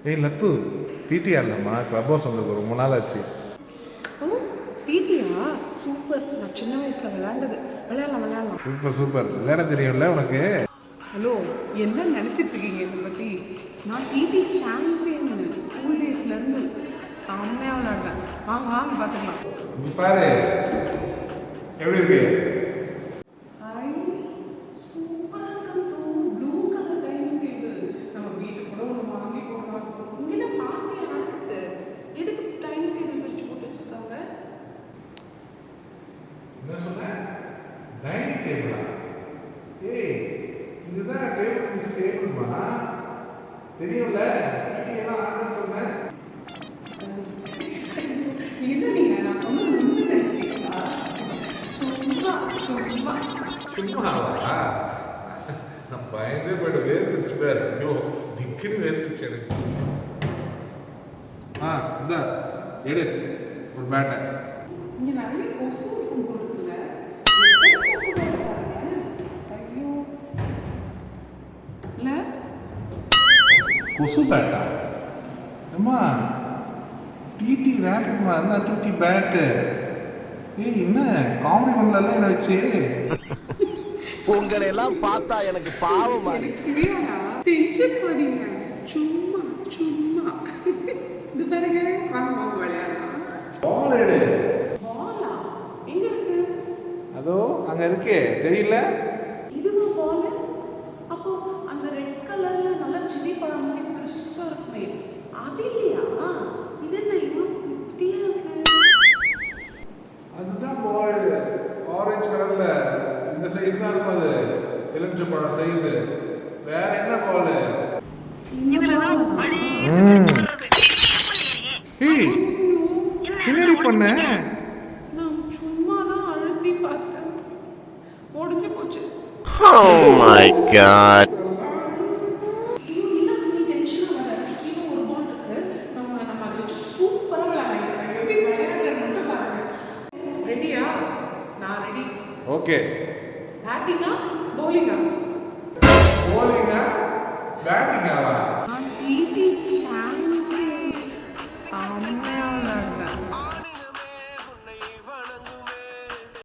ஏய் லத்து, DD ஆடலாமா? Club house வந்துருக்கு, ரொம்ப நாள் ஆச்சு. ஓ டிடியா, சூப்பர். நான் சின்ன வயசில் விளையாடலாம். சூப்பர் சூப்பர், விளையாட தெரியும்ல உனக்கு? ஹலோ, என்ன நினச்சிட்டு இருக்கீங்க இதை பற்றி? நான் டிடி சாம்பியன். ஸ்கூல் டேஸ்லேருந்து செம்மையாக விளையாடுவேன். வாங்க வாங்க பார்த்துக்கலாம். இங்கே பாரு எப்படி இருக்கு. சூப்பராக இருக்கோ, ப்ளூ கலர் டைனிங் டேபிள். நம்ம வீட்டுக்கு கூட ஒன்று வாங்கி போடலாம். இங்கே பார்ட்டியாக நடக்குது. எதுக்கு டைனிங் டேபிள் பிரித்து போட்டு வச்சுருக்காங்க? என்ன சொன்ன? டைனிங் டேபிளா? ஏய், இதுதான் டேபிள் மிஸ் டேபிள்மா, தெரியும்ல? டிடி எல்லாம் ஆடுன்னு சொன்னேன். என்ன நீங்கள் நான் சொன்னது உண்மை நினச்சிட்டீங்களா? சும்மா சும்மாவா? நான் பயந்தே போய்ட்டு வேர்த்துருச்சு பேர். ஐயோ, திக்குன்னு வேர்த்துருச்சு எனக்கு. இந்த எடு ஒரு பேட்டை. இங்கே நிறைய கொசு இருக்கும் போல இருக்குல்ல. ஐயோ, இல்லை கொசு பேட்டா? அம்மா, டிடி ரேக்கெட்மா, இருந்தா டிடி பேட்டு. ஏய், என்ன காமெடி பண்ணல என்ன வச்சு? உங்களை எல்லாம் பார்த்தா எனக்கு பாவமா இருக்கு. டென்ஷன் பண்ணீங்க. சும்மா இது பாருங்க. வாங்க விளையாடலாம். பால் எடு. பாலா எங்க இருக்கு? அதோ அங்க இருக்கே, தெரியல? இதுவா பால்? அப்போ அந்த ரெட் கலர்ல நல்ல சில்லி பழம் மாதிரி பெருசா இருக்குமே, அது இல்லையா? இது என்ன இவ்வளவு குட்டியா இருக்கு? அதுதான் பால். ஆரஞ்சு கலர்ல இந்த சைஸ் தான் இருக்கும். அது எலுமிச்சை பழம் சைஸ். வேற என்ன பால்? ஏய், என்னடி பண்ண? நான் சும்மா தான் அழுத்தி பார்த்தேன், உடைஞ்சு போச்சு. Oh my god. ஓகே. பேட்டிங்கா பவுலிங்கா?